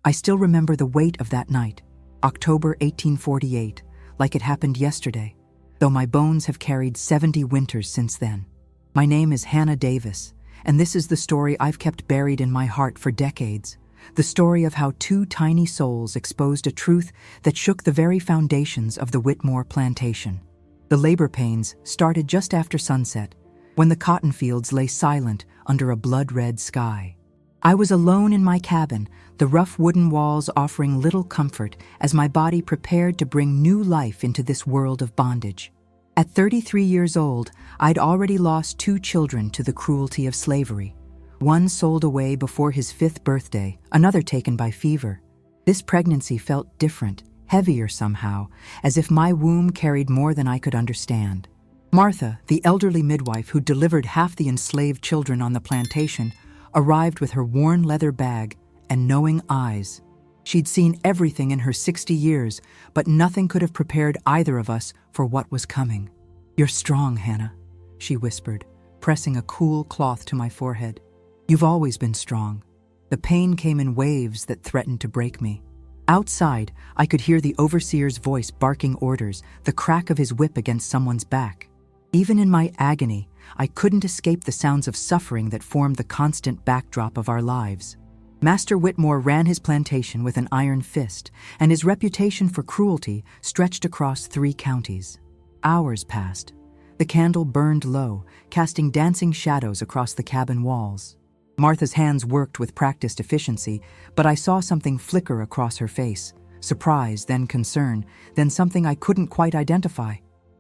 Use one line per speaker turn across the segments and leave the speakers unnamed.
I still remember the weight of that night, October 1848, like it happened yesterday, though my bones have carried 70 winters since then. My name is Hannah Davis, and this is the story I've kept buried in my heart for decades. The story of how two tiny souls exposed a truth that shook the very foundations of the Whitmore Plantation. The labor pains started just after sunset, when the cotton fields lay silent under a blood-red sky. I was alone in my cabin, the rough wooden walls offering little comfort as my body prepared to bring new life into this world of bondage. At 33 years old, I'd already lost 2 children to the cruelty of slavery. One sold away before his 5th birthday, another taken by fever. This pregnancy felt different, heavier somehow, as if my womb carried more than I could understand. Martha, the elderly midwife who delivered half the enslaved children on the plantation, arrived with her worn leather bag and knowing eyes. She'd seen everything in her 60 years, but nothing could have prepared either of us for what was coming. "You're strong, Hannah," she whispered, pressing a cool cloth to my forehead. "You've always been strong." The pain came in waves that threatened to break me. Outside, I could hear the overseer's voice barking orders, the crack of his whip against someone's back. Even in my agony, I couldn't escape the sounds of suffering that formed the constant backdrop of our lives. Master Whitmore ran his plantation with an iron fist, and his reputation for cruelty stretched across 3 counties. Hours passed. The candle burned low, casting dancing shadows across the cabin walls. Martha's hands worked with practiced efficiency, but I saw something flicker across her face. Surprise, then concern, then something I couldn't quite identify.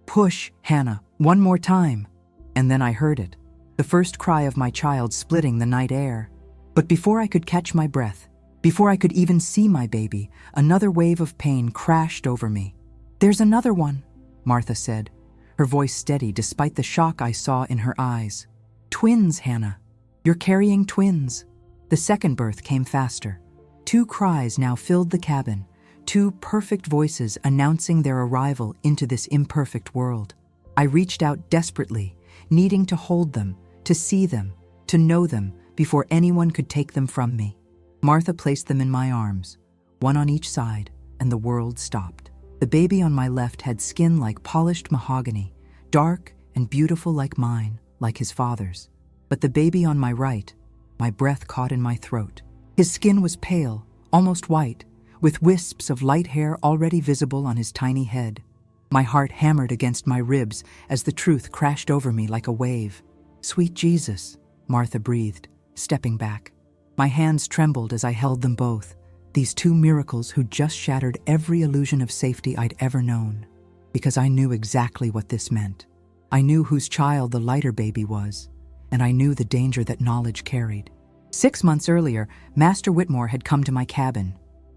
"Push, Hannah, one more time." And then I heard it, the first cry of my child splitting the night air. But before I could catch my breath, before I could even see my baby, another wave of pain crashed over me. "There's another one," Martha said, her voice steady despite the shock I saw in her eyes. "Twins, Hannah. You're carrying twins." The second birth came faster. 2 cries now filled the cabin, 2 perfect voices announcing their arrival into this imperfect world. I reached out desperately, needing to hold them, to see them, to know them before anyone could take them from me. Martha placed them in my arms, one on each side, and the world stopped. The baby on my left had skin like polished mahogany, dark and beautiful like mine, like his father's. But the baby on my right, my breath caught in my throat. His skin was pale, almost white, with wisps of light hair already visible on his tiny head. My heart hammered against my ribs as the truth crashed over me like a wave. "Sweet Jesus," Martha breathed, stepping back. My hands trembled as I held them both, these 2 miracles who just shattered every illusion of safety I'd ever known. Because I knew exactly what this meant. I knew whose child the lighter baby was, and I knew the danger that knowledge carried. 6 months earlier, Master Whitmore had come to my cabin.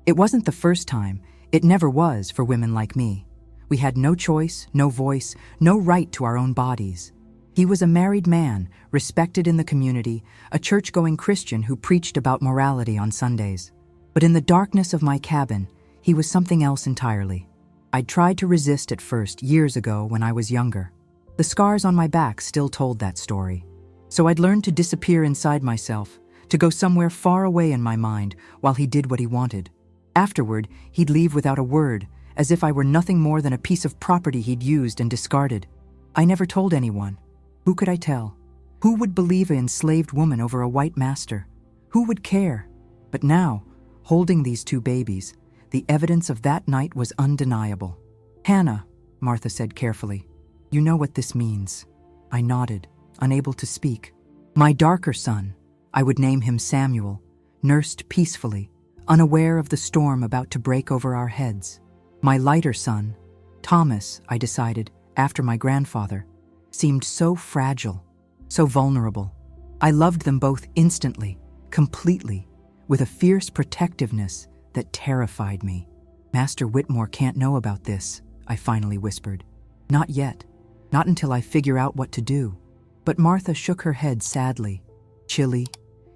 It wasn't the first time, it never was for women like me. We had no choice, no voice, no right to our own bodies. He was a married man, respected in the community, a church-going Christian who preached about morality on Sundays. But in the darkness of my cabin, he was something else entirely. I'd tried to resist at first, years ago when I was younger. The scars on my back still told that story. So I'd learned to disappear inside myself, to go somewhere far away in my mind while he did what he wanted. Afterward, he'd leave without a word, as if I were nothing more than a piece of property he'd used and discarded. I never told anyone. Who could I tell? Who would believe an enslaved woman over a white master? Who would care? But now, holding these 2 babies, the evidence of that night was undeniable. "Hannah," Martha said carefully, "you know what this means." I nodded, unable to speak. My darker son, I would name him Samuel, nursed peacefully, unaware of the storm about to break over our heads. My lighter son, Thomas, I decided, after my grandfather, seemed so fragile, so vulnerable. I loved them both instantly, completely, with a fierce protectiveness that terrified me. "Master Whitmore can't know about this," I finally whispered. "Not yet. Not until I figure out what to do." But Martha shook her head sadly. "Chilly,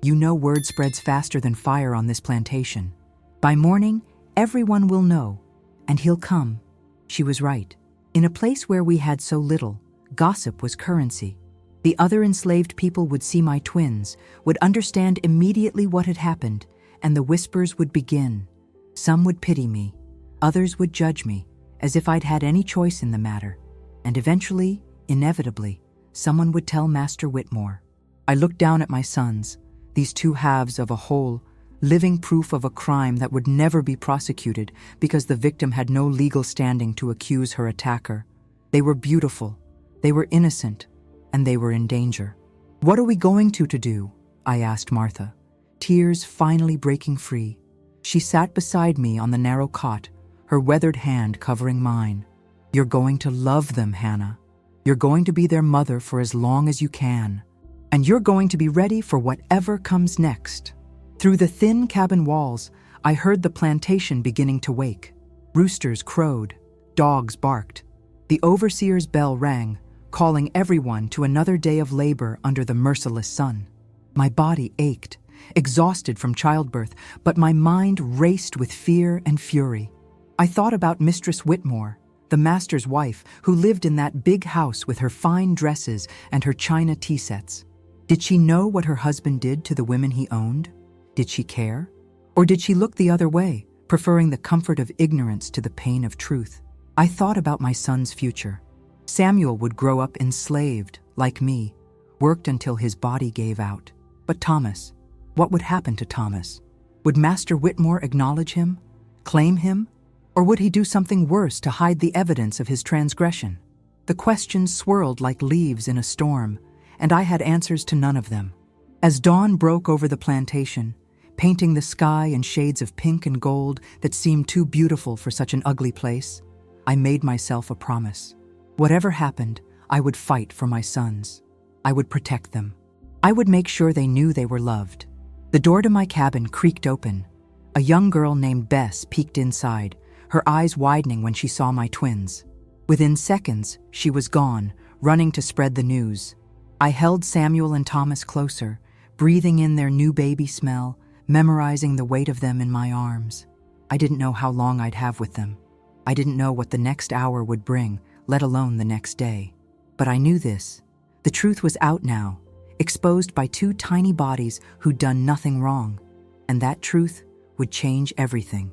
you know word spreads faster than fire on this plantation. By morning, everyone will know, and he'll come." She was right. In a place where we had so little, gossip was currency. The other enslaved people would see my twins, would understand immediately what had happened, and the whispers would begin. Some would pity me, others would judge me, as if I'd had any choice in the matter. And eventually, inevitably, someone would tell Master Whitmore. I looked down at my sons, these two halves of a whole, living proof of a crime that would never be prosecuted because the victim had no legal standing to accuse her attacker. They were beautiful, they were innocent, and they were in danger. "What are we going to do?" I asked Martha, tears finally breaking free. She sat beside me on the narrow cot, her weathered hand covering mine. "You're going to love them, Hannah. You're going to be their mother for as long as you can. And you're going to be ready for whatever comes next." Through the thin cabin walls, I heard the plantation beginning to wake. Roosters crowed, dogs barked. The overseer's bell rang, calling everyone to another day of labor under the merciless sun. My body ached, exhausted from childbirth, but my mind raced with fear and fury. I thought about Mistress Whitmore, the master's wife, who lived in that big house with her fine dresses and her china tea sets. Did she know what her husband did to the women he owned? Did she care? Or did she look the other way, preferring the comfort of ignorance to the pain of truth? I thought about my son's future. Samuel would grow up enslaved, like me, worked until his body gave out. But Thomas, what would happen to Thomas? Would Master Whitmore acknowledge him, claim him, or would he do something worse to hide the evidence of his transgression? The questions swirled like leaves in a storm, and I had answers to none of them. As dawn broke over the plantation, painting the sky in shades of pink and gold that seemed too beautiful for such an ugly place, I made myself a promise. Whatever happened, I would fight for my sons. I would protect them. I would make sure they knew they were loved. The door to my cabin creaked open. A young girl named Bess peeked inside, her eyes widening when she saw my twins. Within seconds, she was gone, running to spread the news. I held Samuel and Thomas closer, breathing in their new baby smell, memorizing the weight of them in my arms. I didn't know how long I'd have with them. I didn't know what the next hour would bring, let alone the next day. But I knew this. The truth was out now, exposed by two tiny bodies who'd done nothing wrong. And that truth would change everything.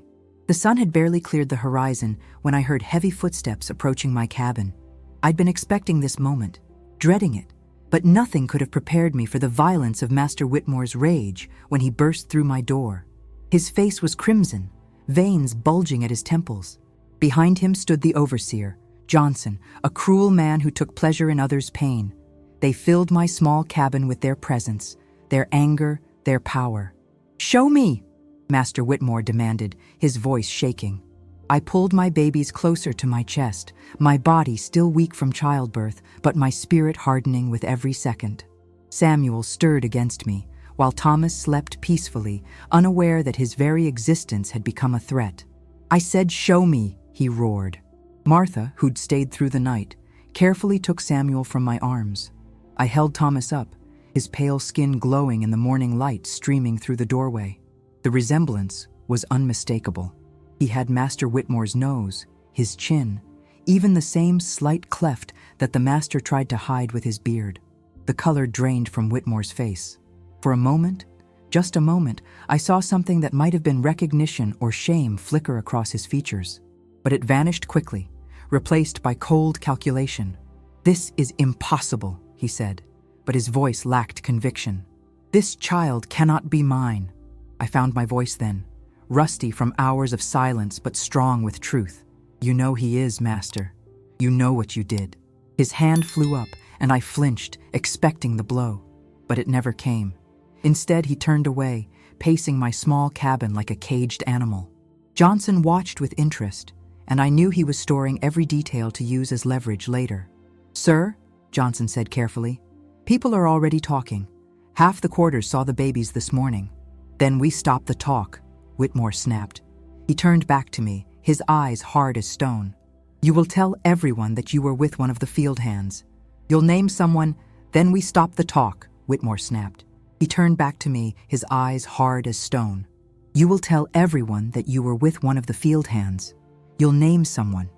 The sun had barely cleared the horizon when I heard heavy footsteps approaching my cabin. I'd been expecting this moment, dreading it, but nothing could have prepared me for the violence of Master Whitmore's rage when he burst through my door. His face was crimson, veins bulging at his temples. Behind him stood the overseer, Johnson, a cruel man who took pleasure in others' pain. They filled my small cabin with their presence, their anger, their power. "Show me," Master Whitmore demanded, his voice shaking. I pulled my babies closer to my chest, my body still weak from childbirth, but my spirit hardening with every second. Samuel stirred against me, while Thomas slept peacefully, unaware that his very existence had become a threat. "I said, show me," he roared. Martha, who'd stayed through the night, carefully took Samuel from my arms. I held Thomas up, his pale skin glowing in the morning light streaming through the doorway. The resemblance was unmistakable. He had Master Whitmore's nose, his chin, even the same slight cleft that the master tried to hide with his beard. The color drained from Whitmore's face. For a moment, just a moment, I saw something that might have been recognition or shame flicker across his features. But it vanished quickly, replaced by cold calculation. "This is impossible," he said, but his voice lacked conviction. "This child cannot be mine." I found my voice then, rusty from hours of silence but strong with truth. "You know he is, Master. You know what you did." His hand flew up, and I flinched, expecting the blow. But it never came. Instead, he turned away, pacing my small cabin like a caged animal. Johnson watched with interest, and I knew he was storing every detail to use as leverage later. "Sir," Johnson said carefully, "people are already talking. Half the quarters saw the babies this morning." "Then we stop the talk," Whitmore snapped. He turned back to me, his eyes hard as stone. "You will tell everyone that you were with one of the field hands. You'll name someone, then we stop the talk," Whitmore snapped. He turned back to me, his eyes hard as stone. "You will tell everyone that you were with one of the field hands. You'll name someone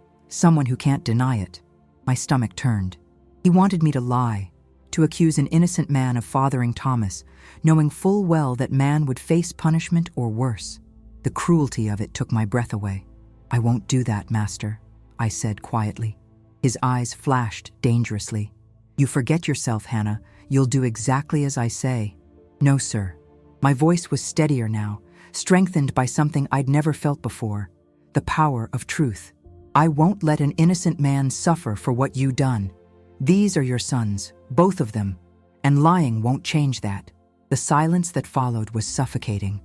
who can't deny it." My stomach turned. He wanted me to lie, to accuse an innocent man of fathering Thomas, knowing full well that man would face punishment or worse. The cruelty of it took my breath away. "I won't do that, Master," I said quietly. His eyes flashed dangerously. "You forget yourself, Hannah. You'll do exactly as I say." "No, sir." My voice was steadier now, strengthened by something I'd never felt before, the power of truth. "I won't let an innocent man suffer for what you done. These are your sons, both of them, and lying won't change that." The silence that followed was suffocating.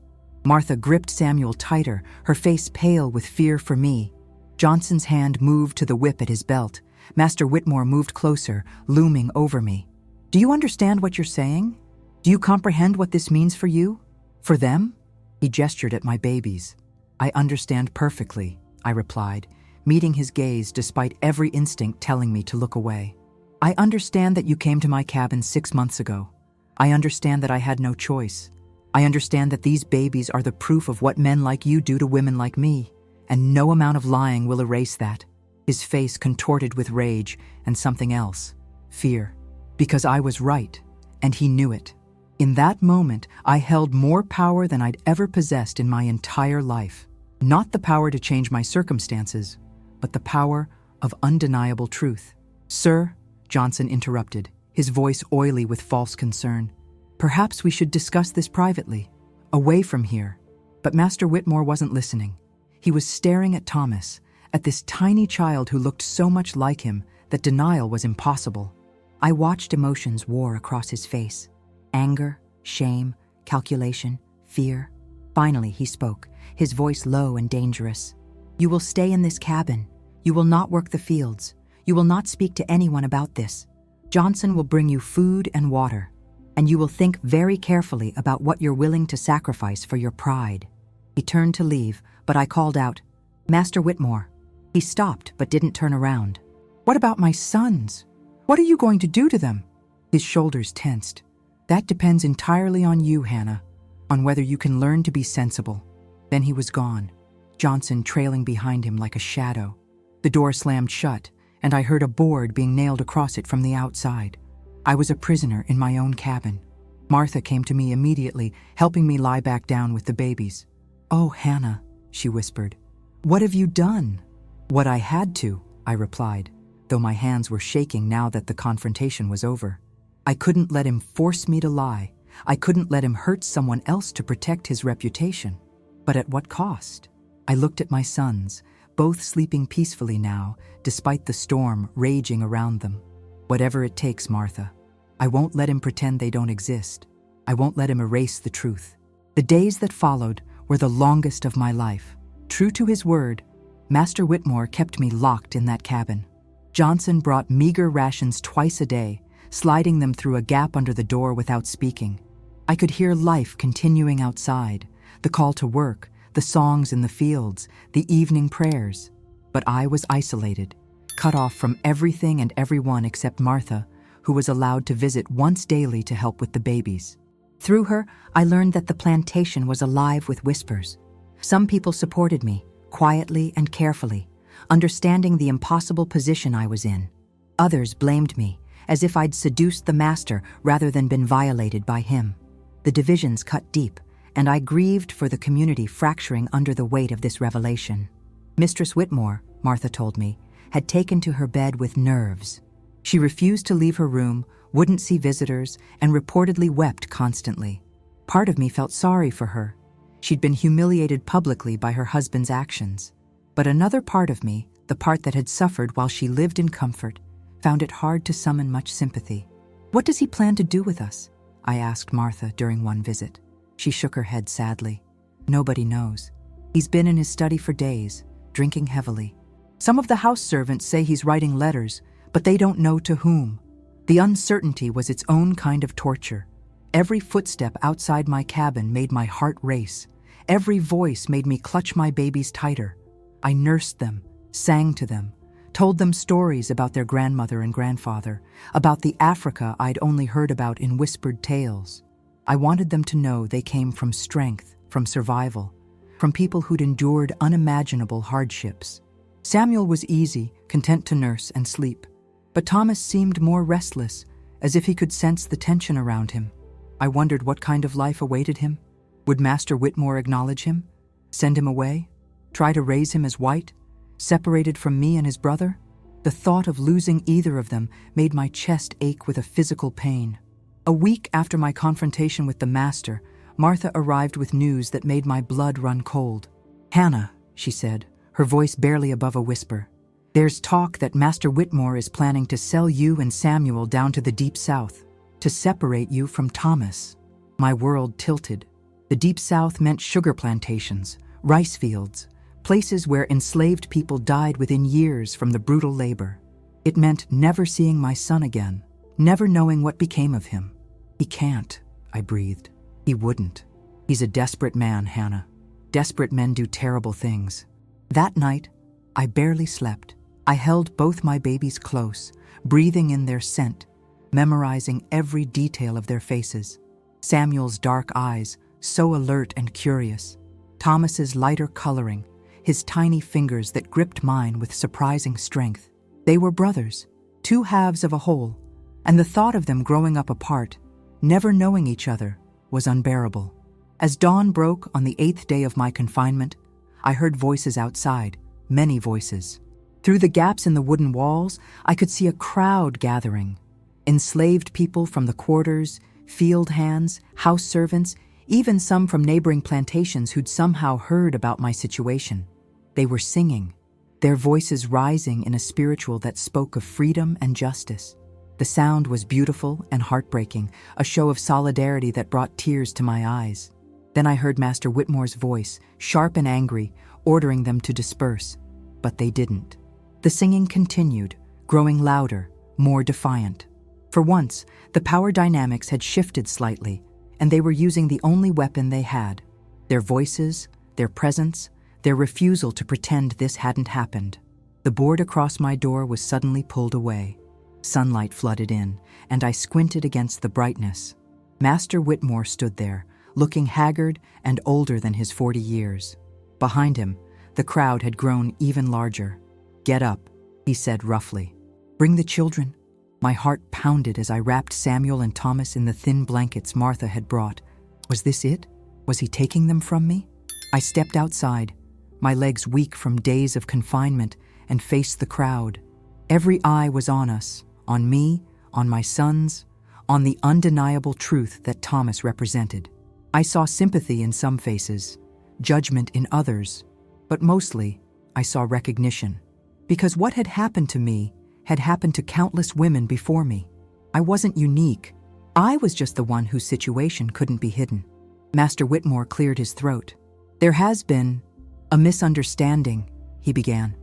Martha gripped Samuel tighter, her face pale with fear for me. Johnson's hand moved to the whip at his belt. Master Whitmore moved closer, looming over me. "Do you understand what you're saying? Do you comprehend what this means for you? For them?" He gestured at my babies. "I understand perfectly," I replied, meeting his gaze despite every instinct telling me to look away. "I understand that you came to my cabin 6 months ago. I understand that I had no choice. I understand that these babies are the proof of what men like you do to women like me, and no amount of lying will erase that." His face contorted with rage and something else, fear. Because I was right, and he knew it. In that moment, I held more power than I'd ever possessed in my entire life. Not the power to change my circumstances, but the power of undeniable truth. "Sir," Johnson interrupted, his voice oily with false concern, "perhaps we should discuss this privately, away from here." But Master Whitmore wasn't listening. He was staring at Thomas, at this tiny child who looked so much like him that denial was impossible. I watched emotions war across his face. Anger, shame, calculation, fear. Finally, he spoke, his voice low and dangerous. "You will stay in this cabin. You will not work the fields. You will not speak to anyone about this. Johnson will bring you food and water, and you will think very carefully about what you're willing to sacrifice for your pride." He turned to leave, but I called out, "Master Whitmore." He stopped but didn't turn around. "What about my sons? What are you going to do to them?" His shoulders tensed. "That depends entirely on you, Hannah, on whether you can learn to be sensible." Then he was gone, Johnson trailing behind him like a shadow. The door slammed shut, and I heard a board being nailed across it from the outside. I was a prisoner in my own cabin. Martha came to me immediately, helping me lie back down with the babies. "Oh, Hannah," she whispered, "what have you done?" "What I had to," I replied, though my hands were shaking now that the confrontation was over. I couldn't let him force me to lie. I couldn't let him hurt someone else to protect his reputation. But at what cost? I looked at my sons, both sleeping peacefully now, despite the storm raging around them. "Whatever it takes, Martha. I won't let him pretend they don't exist. I won't let him erase the truth." The days that followed were the longest of my life. True to his word, Master Whitmore kept me locked in that cabin. Johnson brought meager rations twice a day, sliding them through a gap under the door without speaking. I could hear life continuing outside, the call to work, the songs in the fields, the evening prayers. But I was isolated, cut off from everything and everyone except Martha, who was allowed to visit once daily to help with the babies. Through her, I learned that the plantation was alive with whispers. Some people supported me, quietly and carefully, understanding the impossible position I was in. Others blamed me, as if I'd seduced the master rather than been violated by him. The divisions cut deep, and I grieved for the community fracturing under the weight of this revelation. Mistress Whitmore, Martha told me, had taken to her bed with nerves. She refused to leave her room, wouldn't see visitors, and reportedly wept constantly. Part of me felt sorry for her. She'd been humiliated publicly by her husband's actions. But another part of me, the part that had suffered while she lived in comfort, found it hard to summon much sympathy. "What does he plan to do with us?" I asked Martha during one visit. She shook her head sadly. "Nobody knows. He's been in his study for days, drinking heavily. Some of the house servants say he's writing letters, but they don't know to whom." The uncertainty was its own kind of torture. Every footstep outside my cabin made my heart race. Every voice made me clutch my babies tighter. I nursed them, sang to them, told them stories about their grandmother and grandfather, about the Africa I'd only heard about in whispered tales. I wanted them to know they came from strength, from survival, from people who'd endured unimaginable hardships. Samuel was easy, content to nurse and sleep. But Thomas seemed more restless, as if he could sense the tension around him. I wondered what kind of life awaited him. Would Master Whitmore acknowledge him? Send him away? Try to raise him as white? Separated from me and his brother? The thought of losing either of them made my chest ache with a physical pain. A week after my confrontation with the Master, Martha arrived with news that made my blood run cold. "Hannah," she said, her voice barely above a whisper, "there's talk that Master Whitmore is planning to sell you and Samuel down to the Deep South, to separate you from Thomas." My world tilted. The Deep South meant sugar plantations, rice fields, places where enslaved people died within years from the brutal labor. It meant never seeing my son again, never knowing what became of him. "He can't," I breathed. "He wouldn't. He's a desperate man, Hannah. Desperate men do terrible things." That night, I barely slept. I held both my babies close, breathing in their scent, memorizing every detail of their faces. Samuel's dark eyes, so alert and curious. Thomas's lighter coloring, his tiny fingers that gripped mine with surprising strength. They were brothers, two halves of a whole, and the thought of them growing up apart, never knowing each other, was unbearable. As dawn broke on the 8th day of my confinement, I heard voices outside, many voices. Through the gaps in the wooden walls, I could see a crowd gathering. Enslaved people from the quarters, field hands, house servants, even some from neighboring plantations who'd somehow heard about my situation. They were singing, their voices rising in a spiritual that spoke of freedom and justice. The sound was beautiful and heartbreaking, a show of solidarity that brought tears to my eyes. Then I heard Master Whitmore's voice, sharp and angry, ordering them to disperse. But they didn't. The singing continued, growing louder, more defiant. For once, the power dynamics had shifted slightly, and they were using the only weapon they had: their voices, their presence, their refusal to pretend this hadn't happened. The board across my door was suddenly pulled away. Sunlight flooded in, and I squinted against the brightness. Master Whitmore stood there, looking haggard and older than his 40 years. Behind him, the crowd had grown even larger. "Get up," he said roughly. "Bring the children." My heart pounded as I wrapped Samuel and Thomas in the thin blankets Martha had brought. Was this it? Was he taking them from me? I stepped outside, my legs weak from days of confinement, and faced the crowd. Every eye was on us, on me, on my sons, on the undeniable truth that Thomas represented. I saw sympathy in some faces, judgment in others, but mostly I saw recognition. Because what had happened to me had happened to countless women before me. I wasn't unique. I was just the one whose situation couldn't be hidden. Master Whitmore cleared his throat. "There has been a misunderstanding," he began.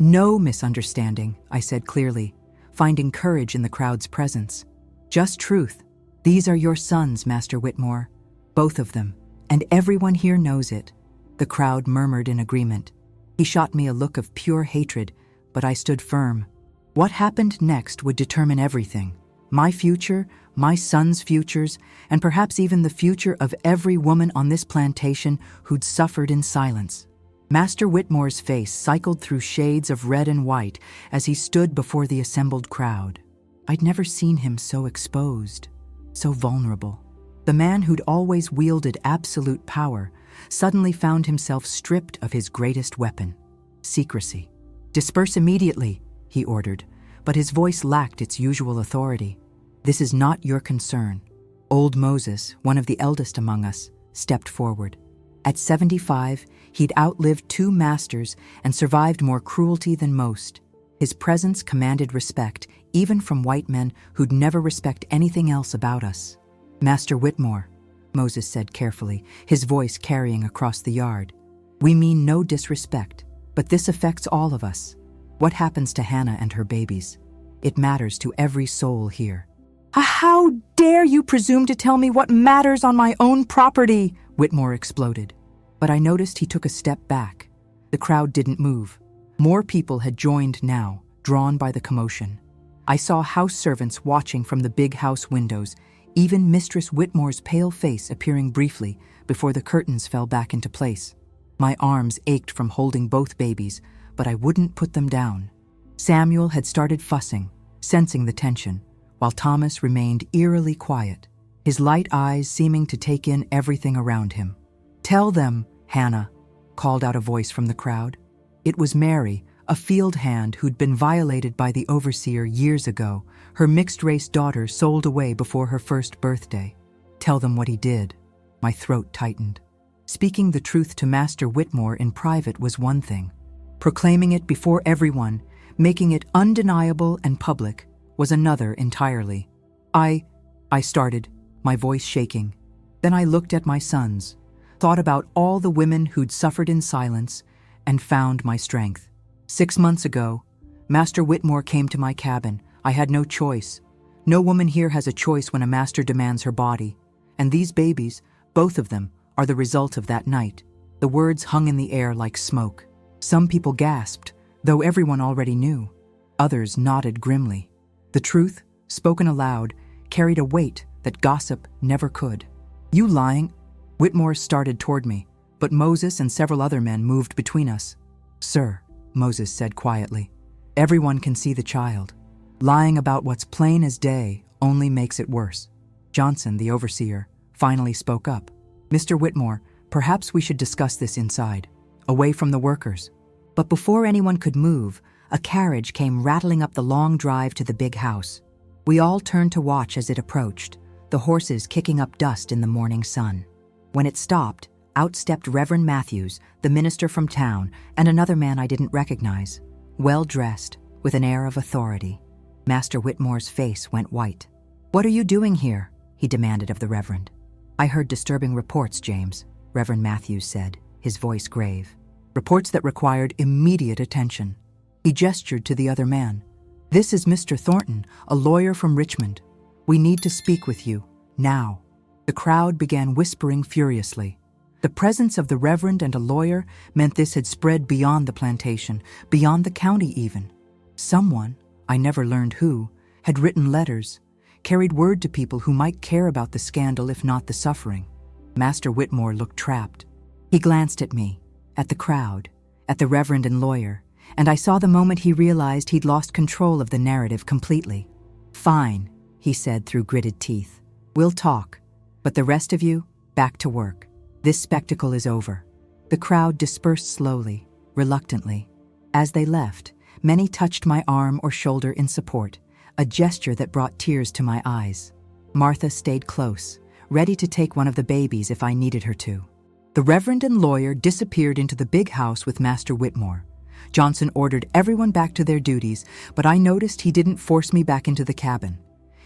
"No misunderstanding," I said clearly, finding courage in the crowd's presence. "Just truth. These are your sons, Master Whitmore. Both of them. And everyone here knows it." The crowd murmured in agreement. He shot me a look of pure hatred, but I stood firm. What happened next would determine everything. My future, my sons' futures, and perhaps even the future of every woman on this plantation who'd suffered in silence. Master Whitmore's face cycled through shades of red and white as he stood before the assembled crowd. I'd never seen him so exposed, so vulnerable. The man who'd always wielded absolute power suddenly found himself stripped of his greatest weapon: secrecy. "Disperse immediately," he ordered, but his voice lacked its usual authority. "This is not your concern." Old Moses, one of the eldest among us, stepped forward. At 75, he'd outlived 2 masters and survived more cruelty than most. His presence commanded respect, even from white men who'd never respect anything else about us. "Master Whitmore," Moses said carefully, his voice carrying across the yard, "we mean no disrespect, but this affects all of us. What happens to Hannah and her babies? It matters to every soul here." "How dare you presume to tell me what matters on my own property?" Whitmore exploded. But I noticed he took a step back. The crowd didn't move. More people had joined now, drawn by the commotion. I saw house servants watching from the big house windows, even Mistress Whitmore's pale face appearing briefly before the curtains fell back into place. My arms ached from holding both babies, but I wouldn't put them down. Samuel had started fussing, sensing the tension, while Thomas remained eerily quiet, his light eyes seeming to take in everything around him. "Tell them, Hannah," called out a voice from the crowd. It was Mary, a field hand who'd been violated by the overseer years ago, her mixed-race daughter sold away before her first birthday. Tell them what he did. My throat tightened. Speaking the truth to Master Whitmore in private was one thing. Proclaiming it before everyone, making it undeniable and public, was another entirely. I started, my voice shaking. Then I looked at my sons, thought about all the women who'd suffered in silence, and found my strength. 6 months ago, Master Whitmore came to my cabin. I had no choice. No woman here has a choice when a master demands her body. And these babies, both of them, are the result of that night. The words hung in the air like smoke. Some people gasped, though everyone already knew. Others nodded grimly. The truth, spoken aloud, carried a weight that gossip never could. "You lying?" Whitmore started toward me, but Moses and several other men moved between us. "Sir," Moses said quietly, "everyone can see the child. Lying about what's plain as day only makes it worse." Johnson, the overseer, finally spoke up. "Mr. Whitmore, perhaps we should discuss this inside, away from the workers." But before anyone could move, a carriage came rattling up the long drive to the big house. We all turned to watch as it approached, the horses kicking up dust in the morning sun. When it stopped, out stepped Reverend Matthews, the minister from town, and another man I didn't recognize, well-dressed, with an air of authority. Master Whitmore's face went white. "What are you doing here?" he demanded of the Reverend. "I heard disturbing reports, James," Reverend Matthews said, his voice grave. "Reports that required immediate attention." He gestured to the other man. "This is Mr. Thornton, a lawyer from Richmond. We need to speak with you, now." The crowd began whispering furiously. The presence of the Reverend and a lawyer meant this had spread beyond the plantation, beyond the county even. Someone, I never learned who, had written letters, carried word to people who might care about the scandal if not the suffering. Master Whitmore looked trapped. He glanced at me, at the crowd, at the Reverend and lawyer, and I saw the moment he realized he'd lost control of the narrative completely. "Fine," he said through gritted teeth. "We'll talk. But the rest of you, back to work. This spectacle is over." The crowd dispersed slowly, reluctantly. As they left, many touched my arm or shoulder in support, a gesture that brought tears to my eyes. Martha stayed close, ready to take one of the babies if I needed her to. The Reverend and lawyer disappeared into the big house with Master Whitmore. Johnson ordered everyone back to their duties, but I noticed he didn't force me back into the cabin.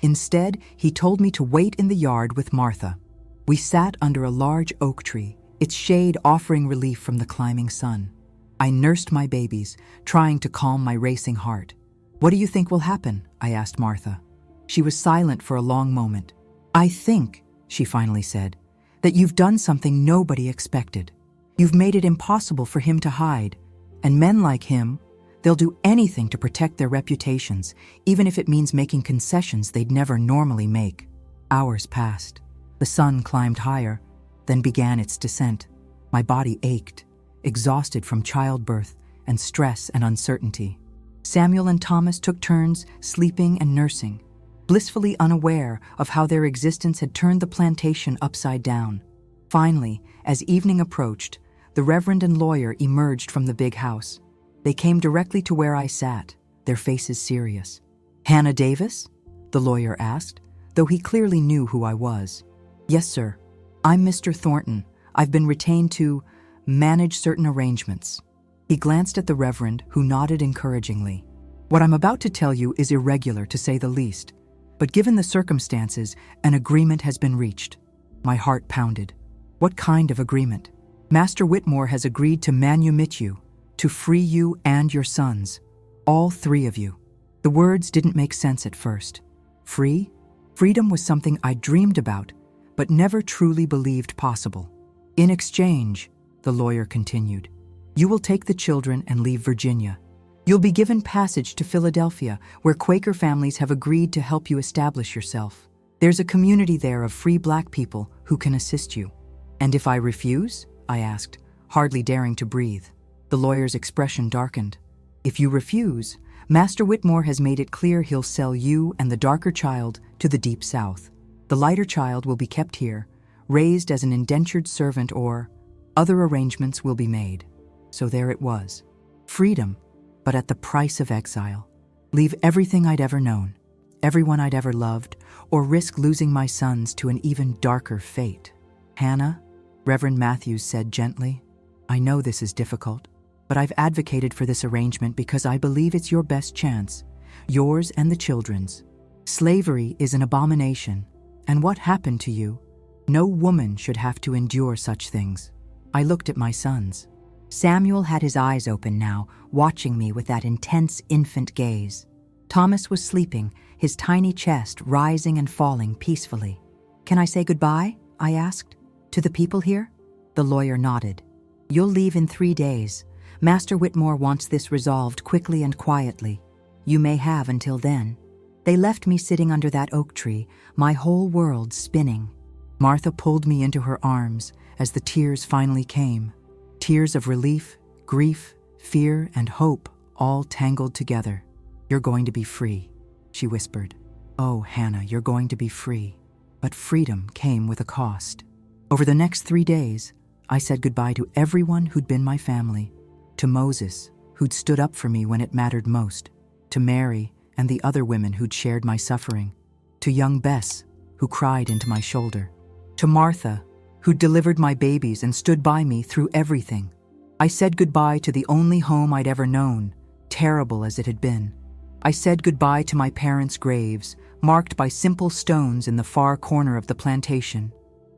Instead, he told me to wait in the yard with Martha. We sat under a large oak tree, its shade offering relief from the climbing sun. I nursed my babies, trying to calm my racing heart. "What do you think will happen?" I asked Martha. She was silent for a long moment. "I think," she finally said, "that you've done something nobody expected. You've made it impossible for him to hide. And men like him, they'll do anything to protect their reputations, even if it means making concessions they'd never normally make." Hours passed. The sun climbed higher, then began its descent. My body ached, exhausted from childbirth and stress and uncertainty. Samuel and Thomas took turns sleeping and nursing, blissfully unaware of how their existence had turned the plantation upside down. Finally, as evening approached, the Reverend and lawyer emerged from the big house. They came directly to where I sat, their faces serious. "Hannah Davis?" the lawyer asked, though he clearly knew who I was. "Yes, sir. I'm Mr. Thornton. I've been retained to manage certain arrangements." He glanced at the Reverend, who nodded encouragingly. "What I'm about to tell you is irregular, to say the least, but given the circumstances, an agreement has been reached." My heart pounded. "What kind of agreement?" "Master Whitmore has agreed to manumit you, to free you and your sons, all 3 of you." The words didn't make sense at first. Free? Freedom was something I dreamed about, but never truly believed possible. "In exchange," the lawyer continued, "you will take the children and leave Virginia. You'll be given passage to Philadelphia, where Quaker families have agreed to help you establish yourself. There's a community there of free Black people who can assist you." "And if I refuse?" I asked, hardly daring to breathe. The lawyer's expression darkened. If you refuse, Master Whitmore has made it clear he'll sell you and the darker child to the Deep South. The lighter child will be kept here, raised as an indentured servant, or other arrangements will be made. So there it was. Freedom, but at the price of exile. Leave everything I'd ever known, everyone I'd ever loved, or risk losing my sons to an even darker fate. Hannah, Reverend Matthews said gently, I know this is difficult, but I've advocated for this arrangement because I believe it's your best chance, yours and the children's. Slavery is an abomination, and what happened to you? No woman should have to endure such things. I looked at my sons. Samuel had his eyes open now, watching me with that intense infant gaze. Thomas was sleeping, his tiny chest rising and falling peacefully. Can I say goodbye? I asked. To the people here? The lawyer nodded. You'll leave in 3 days. Master Whitmore wants this resolved quickly and quietly. You may have until then. They left me sitting under that oak tree, my whole world spinning. Martha pulled me into her arms as the tears finally came. Tears of relief, grief, fear, and hope all tangled together. You're going to be free, she whispered. Oh, Hannah, you're going to be free. But freedom came with a cost. Over the next 3 days, I said goodbye to everyone who'd been my family. To Moses, who'd stood up for me when it mattered most. To Mary and the other women who'd shared my suffering. To young Bess, who cried into my shoulder. To Martha, who'd delivered my babies and stood by me through everything. I said goodbye to the only home I'd ever known, terrible as it had been. I said goodbye to my parents' graves, marked by simple stones in the far corner of the plantation.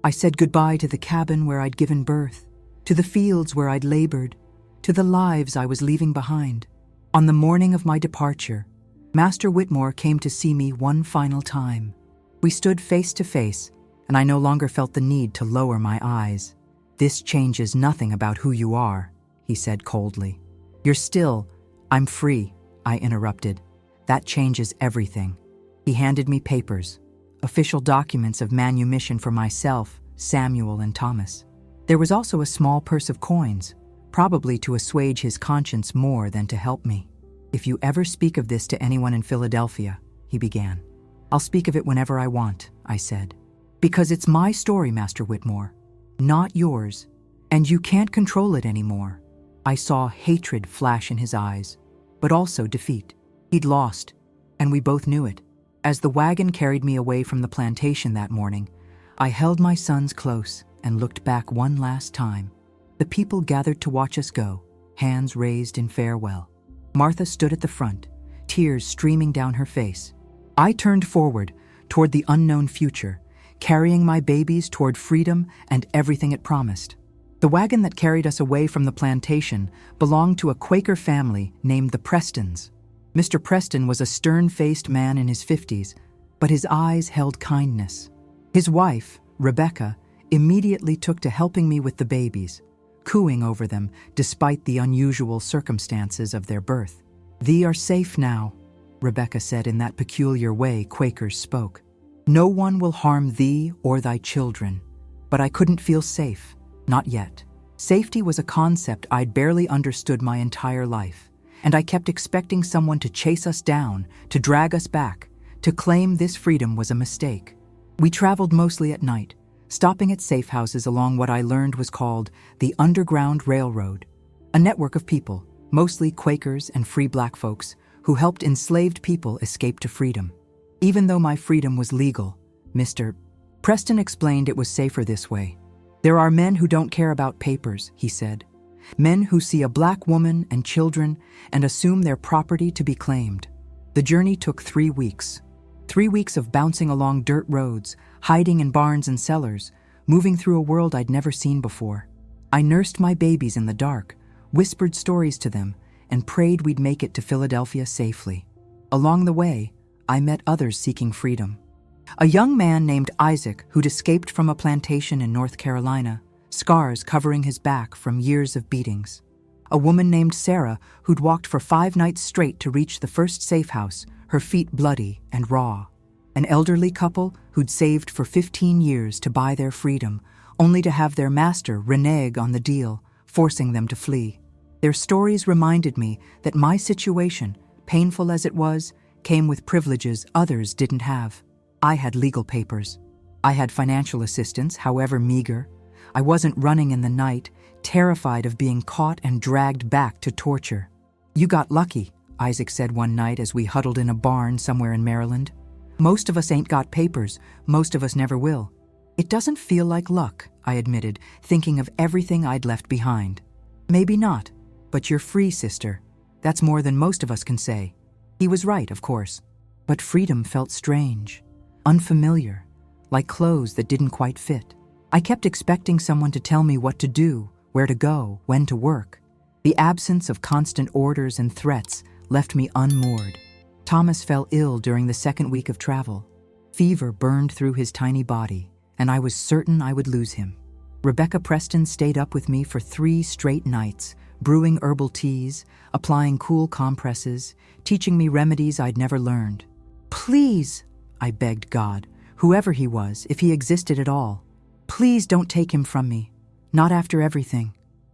I said goodbye to the cabin where I'd given birth, to the fields where I'd labored, to the lives I was leaving behind. On the morning of my departure, Master Whitmore came to see me one final time. We stood face to face, and I no longer felt the need to lower my eyes. This changes nothing about who you are, he said coldly. You're still, I'm free, I interrupted. That changes everything. He handed me papers, official documents of manumission for myself, Samuel, and Thomas. There was also a small purse of coins, probably to assuage his conscience more than to help me. If you ever speak of this to anyone in Philadelphia, he began. I'll speak of it whenever I want, I said. Because it's my story, Master Whitmore, not yours, and you can't control it anymore. I saw hatred flash in his eyes, but also defeat. He'd lost, and we both knew it. As the wagon carried me away from the plantation that morning, I held my sons close and looked back one last time. The people gathered to watch us go, hands raised in farewell. Martha stood at the front, tears streaming down her face. I turned forward, toward the unknown future, carrying my babies toward freedom and everything it promised. The wagon that carried us away from the plantation belonged to a Quaker family named the Prestons. Mr. Preston was a stern-faced man in his 50s, but his eyes held kindness. His wife, Rebecca, immediately took to helping me with the babies, cooing over them despite the unusual circumstances of their birth. "Thee are safe now," Rebecca said in that peculiar way Quakers spoke. "No one will harm thee or thy children." But I couldn't feel safe, not yet. Safety was a concept I'd barely understood my entire life, and I kept expecting someone to chase us down, to drag us back, to claim this freedom was a mistake. We traveled mostly at night, stopping at safe houses along what I learned was called the Underground Railroad, a network of people, mostly Quakers and free black folks, who helped enslaved people escape to freedom. Even though my freedom was legal, Mr. Preston explained it was safer this way. "There are men who don't care about papers," he said. "Men who see a black woman and children and assume their property to be claimed." The journey took 3 weeks. 3 weeks of bouncing along dirt roads, hiding in barns and cellars, moving through a world I'd never seen before. I nursed my babies in the dark, whispered stories to them, and prayed we'd make it to Philadelphia safely. Along the way, I met others seeking freedom. A young man named Isaac who'd escaped from a plantation in North Carolina, scars covering his back from years of beatings. A woman named Sarah who'd walked for 5 nights straight to reach the first safe house, her feet bloody and raw. An elderly couple who'd saved for 15 years to buy their freedom, only to have their master renege on the deal, forcing them to flee. Their stories reminded me that my situation, painful as it was, came with privileges others didn't have. I had legal papers. I had financial assistance, however meager. I wasn't running in the night, terrified of being caught and dragged back to torture. "You got lucky," Isaac said one night as we huddled in a barn somewhere in Maryland. "Most of us ain't got papers. Most of us never will." "It doesn't feel like luck," I admitted, thinking of everything I'd left behind. "Maybe not, but you're free, sister. That's more than most of us can say." He was right, of course. But freedom felt strange, unfamiliar, like clothes that didn't quite fit. I kept expecting someone to tell me what to do, where to go, when to work. The absence of constant orders and threats left me unmoored. Thomas fell ill during the second week of travel. Fever burned through his tiny body, and I was certain I would lose him. Rebecca Preston stayed up with me for 3 straight nights, brewing herbal teas, applying cool compresses, teaching me remedies I'd never learned. "Please," I begged God, whoever he was, if he existed at all, "please don't take him from me. Not after everything."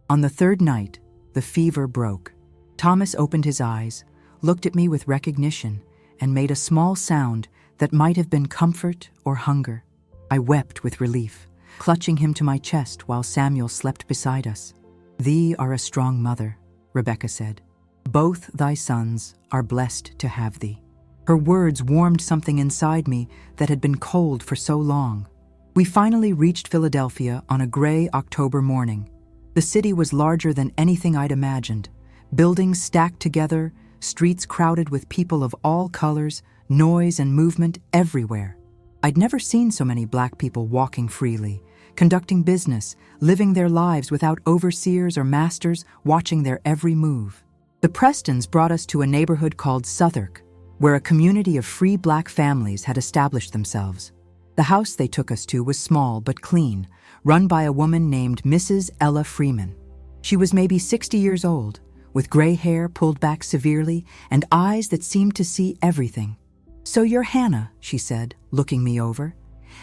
On the 3rd night, the fever broke. Thomas opened his eyes, looked at me with recognition, and made a small sound that might have been comfort or hunger. I wept with relief, clutching him to my chest while Samuel slept beside us. "Thee are a strong mother," Rebecca said. "Both thy sons are blessed to have thee." Her words warmed something inside me that had been cold for so long. We finally reached Philadelphia on a gray October morning. The city was larger than anything I'd imagined. Buildings stacked together, streets crowded with people of all colors, noise and movement everywhere. I'd never seen so many Black people walking freely, conducting business, living their lives without overseers or masters watching their every move. The Prestons brought us to a neighborhood called Southwark, where a community of free Black families had established themselves. The house they took us to was small but clean, run by a woman named Mrs. Ella Freeman. She was maybe 60 years old, with gray hair pulled back severely and eyes that seemed to see everything. "So you're Hannah," she said, looking me over.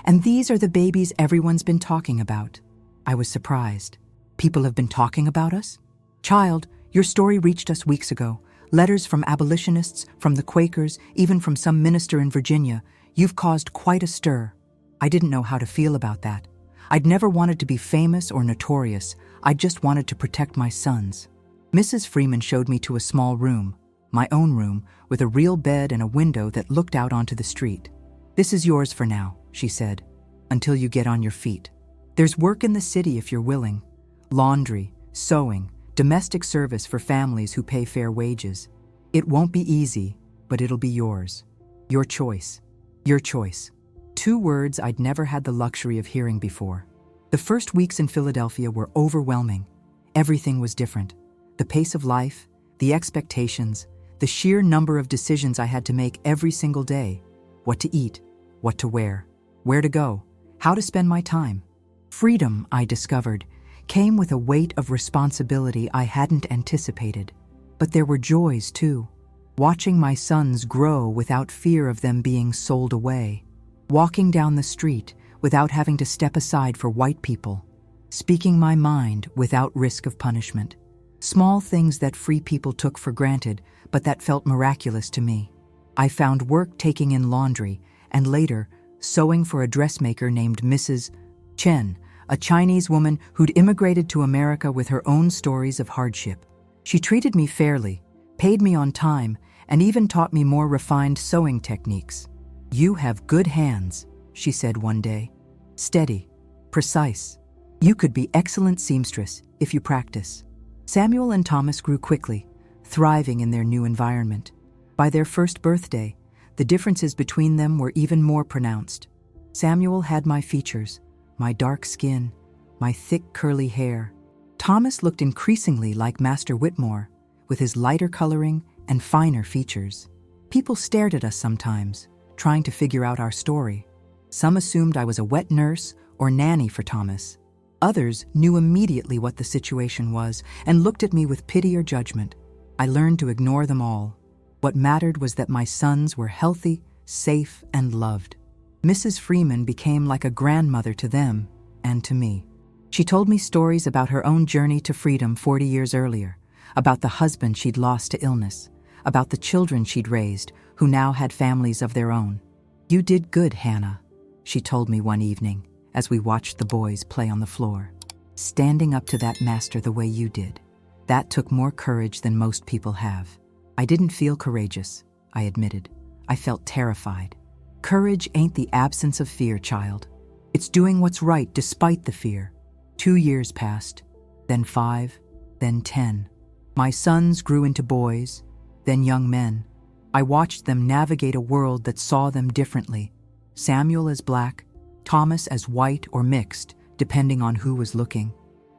"And these are the babies everyone's been talking about." I was surprised. "People have been talking about us?" "Child, your story reached us weeks ago. Letters from abolitionists, from the Quakers, even from some minister in Virginia. You've caused quite a stir." I didn't know how to feel about that. I'd never wanted to be famous or notorious. I just wanted to protect my sons. Mrs. Freeman showed me to a small room, my own room, with a real bed and a window that looked out onto the street. "This is yours for now," she said, "until you get on your feet. There's work in the city if you're willing. Laundry, sewing, domestic service for families who pay fair wages. It won't be easy, but it'll be yours. Your choice. Your choice." 2 words I'd never had the luxury of hearing before. The first weeks in Philadelphia were overwhelming. Everything was different. The pace of life, the expectations, the sheer number of decisions I had to make every single day. What to eat, what to wear, where to go, how to spend my time. Freedom, I discovered, came with a weight of responsibility I hadn't anticipated. But there were joys too. Watching my sons grow without fear of them being sold away. Walking down the street without having to step aside for white people. Speaking my mind without risk of punishment. Small things that free people took for granted, but that felt miraculous to me. I found work taking in laundry, and later, sewing for a dressmaker named Mrs. Chen, a Chinese woman who'd immigrated to America with her own stories of hardship. She treated me fairly, paid me on time, and even taught me more refined sewing techniques. "You have good hands," she said one day. "Steady, precise. You could be excellent seamstress if you practice." Samuel and Thomas grew quickly, thriving in their new environment. By their first birthday, the differences between them were even more pronounced. Samuel had my features, my dark skin, my thick curly hair. Thomas looked increasingly like Master Whitmore, with his lighter coloring and finer features. People stared at us sometimes, trying to figure out our story. Some assumed I was a wet nurse or nanny for Thomas. Others knew immediately what the situation was and looked at me with pity or judgment. I learned to ignore them all. What mattered was that my sons were healthy, safe, and loved. Mrs. Freeman became like a grandmother to them and to me. She told me stories about her own journey to freedom 40 years earlier, about the husband she'd lost to illness, about the children she'd raised who now had families of their own. "You did good, Hannah," she told me one evening as we watched the boys play on the floor. "Standing up to that master the way you did. That took more courage than most people have." I didn't feel courageous, I admitted. I felt terrified. Courage ain't the absence of fear, child. It's doing what's right despite the fear. 2 years passed, then 5, then 10. My sons grew into boys, then young men. I watched them navigate a world that saw them differently. Samuel as black, Thomas as white or mixed, depending on who was looking.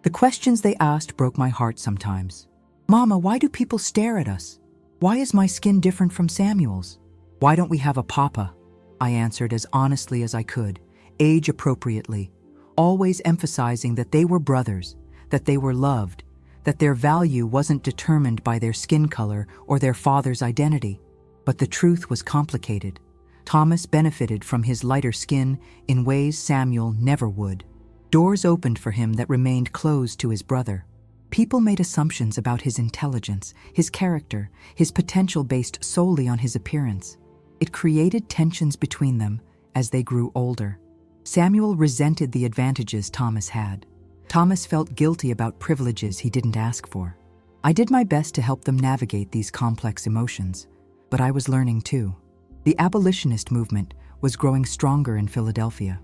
The questions they asked broke my heart sometimes. "Mama, why do people stare at us? Why is my skin different from Samuel's? Why don't we have a papa?" I answered as honestly as I could, age appropriately, always emphasizing that they were brothers, that they were loved, that their value wasn't determined by their skin color or their father's identity. But the truth was complicated. Thomas benefited from his lighter skin in ways Samuel never would. Doors opened for him that remained closed to his brother. People made assumptions about his intelligence, his character, his potential based solely on his appearance. It created tensions between them as they grew older. Samuel resented the advantages Thomas had. Thomas felt guilty about privileges he didn't ask for. I did my best to help them navigate these complex emotions, but I was learning too. The abolitionist movement was growing stronger in Philadelphia.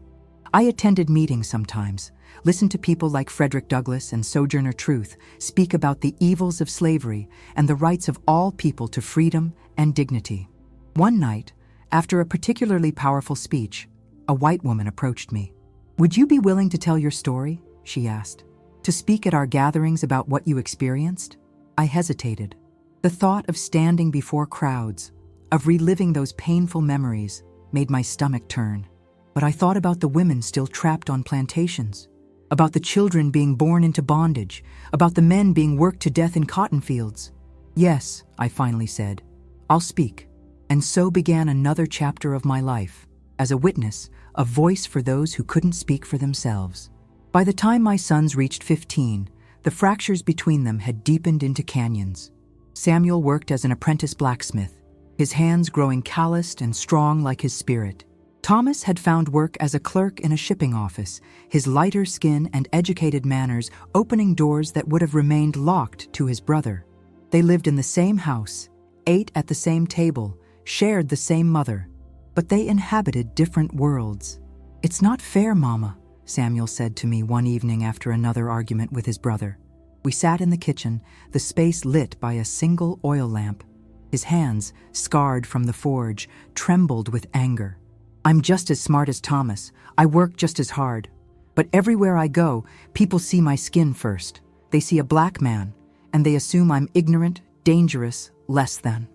I attended meetings sometimes, listened to people like Frederick Douglass and Sojourner Truth speak about the evils of slavery and the rights of all people to freedom and dignity. One night, after a particularly powerful speech, a white woman approached me. "Would you be willing to tell your story?" she asked. "To speak at our gatherings about what you experienced?" I hesitated. The thought of standing before crowds, of reliving those painful memories, made my stomach turn. But I thought about the women still trapped on plantations, about the children being born into bondage, about the men being worked to death in cotton fields. "Yes," I finally said, "I'll speak." And so began another chapter of my life, as a witness, a voice for those who couldn't speak for themselves. By the time my sons reached 15, the fractures between them had deepened into canyons. Samuel worked as an apprentice blacksmith, his hands growing calloused and strong like his spirit. Thomas had found work as a clerk in a shipping office, his lighter skin and educated manners opening doors that would have remained locked to his brother. They lived in the same house, ate at the same table, shared the same mother, but they inhabited different worlds. "It's not fair, Mama," Samuel said to me one evening after another argument with his brother. We sat in the kitchen, the space lit by a single oil lamp. His hands, scarred from the forge, trembled with anger. "I'm just as smart as Thomas. I work just as hard. But everywhere I go, people see my skin first. They see a black man, and they assume I'm ignorant, dangerous, less than."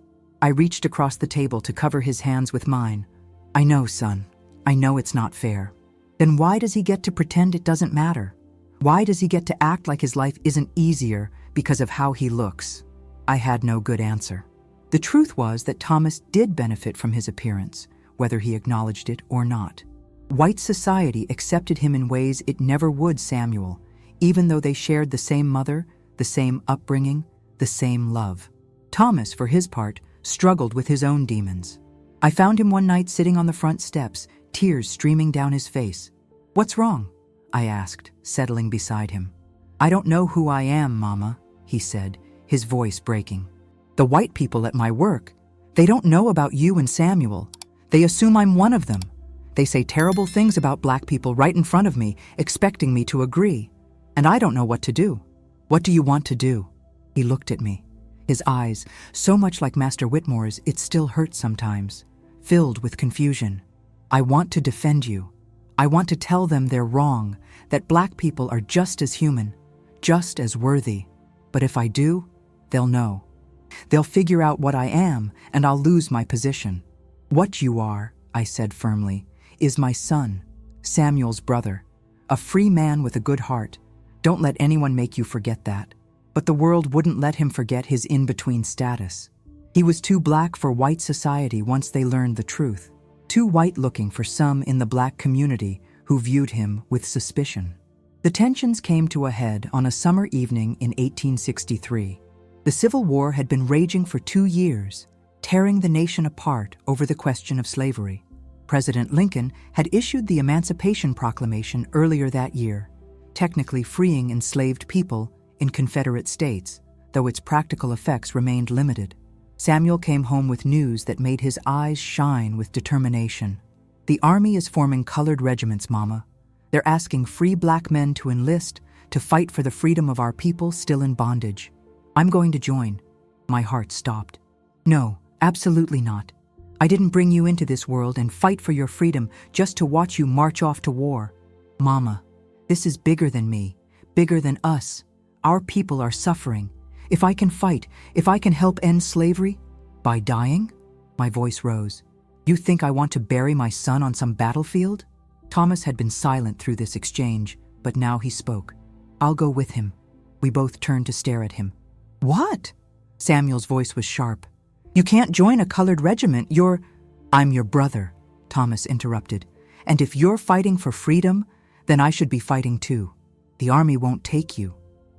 I reached across the table to cover his hands with mine. "I know, son. I know it's not fair. Then why does he get to pretend it doesn't matter? Why does he get to act like his life isn't easier because of how he looks?" I had no good answer. The truth was that Thomas did benefit from his appearance, whether he acknowledged it or not. White society accepted him in ways it never would Samuel, even though they shared the same mother, the same upbringing, the same love. Thomas, for his part, struggled with his own demons. I found him one night sitting on the front steps, tears streaming down his face. "What's wrong?" I asked, settling beside him. "I don't know who I am, Mama," he said, his voice breaking. "The white people at my work, they don't know about you and Samuel. They assume I'm one of them. They say terrible things about black people right in front of me, expecting me to agree. And I don't know what to do. What do you want to do?" He looked at me. His eyes, so much like Master Whitmore's, it still hurt sometimes, filled with confusion. "I want to defend you. I want to tell them they're wrong, that black people are just as human, just as worthy. But if I do, they'll know. They'll figure out what I am, and I'll lose my position. What you are," I said firmly, "is my son, Samuel's brother, a free man with a good heart. Don't let anyone make you forget that." But the world wouldn't let him forget his in-between status. He was too black for white society once they learned the truth, too white-looking for some in the black community who viewed him with suspicion. The tensions came to a head on a summer evening in 1863. The Civil War had been raging for 2 years, tearing the nation apart over the question of slavery. President Lincoln had issued the Emancipation Proclamation earlier that year, technically freeing enslaved people in Confederate states, though its practical effects remained limited. Samuel came home with news that made his eyes shine with determination. "The Army is forming colored regiments, Mama. They're asking free black men to enlist, to fight for the freedom of our people still in bondage. I'm going to join." My heart stopped. "No, absolutely not. I didn't bring you into this world and fight for your freedom just to watch you march off to war. Mama, this is bigger than me, bigger than us. Our people are suffering. If I can fight, if I can help end slavery, by dying?" My voice rose. "You think I want to bury my son on some battlefield?" Thomas had been silent through this exchange, but now he spoke. "I'll go with him." We both turned to stare at him. "What?" Samuel's voice was sharp. "You can't join a colored regiment. I'm your brother," Thomas interrupted. "And if you're fighting for freedom, then I should be fighting too. The Army won't take you.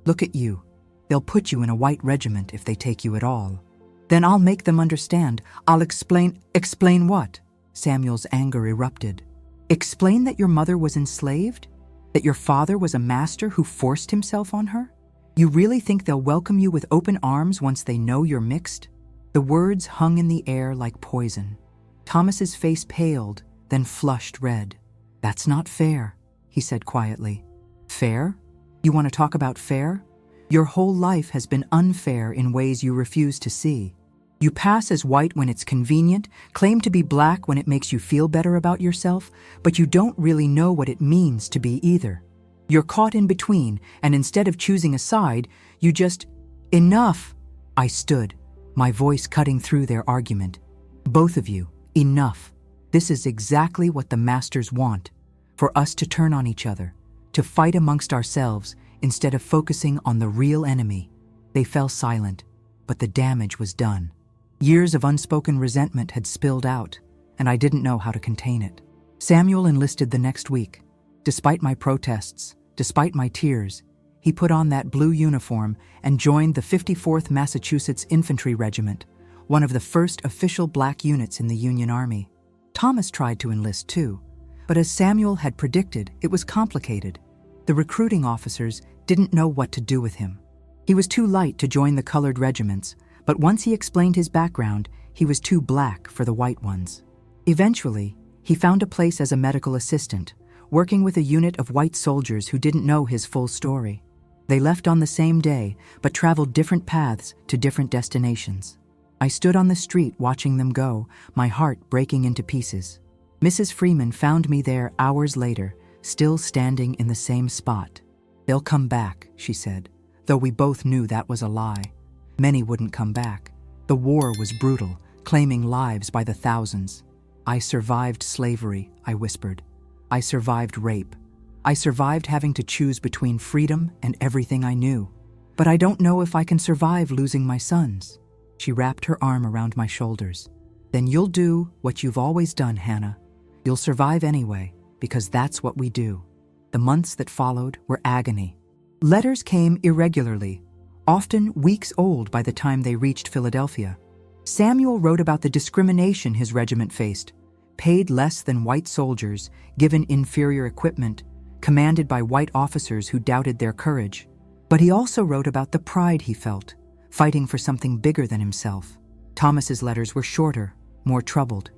Look at you. They'll put you in a white regiment if they take you at all. Then I'll make them understand. I'll explain." "Explain what?" Samuel's anger erupted. "Explain that your mother was enslaved? That your father was a master who forced himself on her? You really think they'll welcome you with open arms once they know you're mixed?" The words hung in the air like poison. Thomas's face paled, then flushed red. "That's not fair," he said quietly. "Fair? You want to talk about fair? Your whole life has been unfair in ways you refuse to see. You pass as white when it's convenient, claim to be black when it makes you feel better about yourself, but you don't really know what it means to be either. You're caught in between, and instead of choosing a side, you just— Enough!" I stood, my voice cutting through their argument. "Both of you, enough. This is exactly what the masters want, for us to turn on each other, to fight amongst ourselves instead of focusing on the real enemy." They fell silent, but the damage was done. Years of unspoken resentment had spilled out, and I didn't know how to contain it. Samuel enlisted the next week. Despite my protests, despite my tears, he put on that blue uniform and joined the 54th Massachusetts Infantry Regiment, one of the first official black units in the Union Army. Thomas tried to enlist too, but as Samuel had predicted, it was complicated. The recruiting officers didn't know what to do with him. He was too light to join the colored regiments, but once he explained his background, he was too black for the white ones. Eventually, he found a place as a medical assistant, working with a unit of white soldiers who didn't know his full story. They left on the same day, but traveled different paths to different destinations. I stood on the street watching them go, my heart breaking into pieces. Mrs. Freeman found me there hours later, still standing in the same spot. "They'll come back," she said, though we both knew that was a lie. Many wouldn't come back. The war was brutal, claiming lives by the thousands. "I survived slavery," I whispered. "I survived rape. I survived having to choose between freedom and everything I knew. But I don't know if I can survive losing my sons." She wrapped her arm around my shoulders. "Then you'll do what you've always done, Hannah. You'll survive anyway, because that's what we do." The months that followed were agony. Letters came irregularly, often weeks old by the time they reached Philadelphia. Samuel wrote about the discrimination his regiment faced, paid less than white soldiers, given inferior equipment, commanded by white officers who doubted their courage. But he also wrote about the pride he felt, fighting for something bigger than himself. Thomas's letters were shorter, more troubled.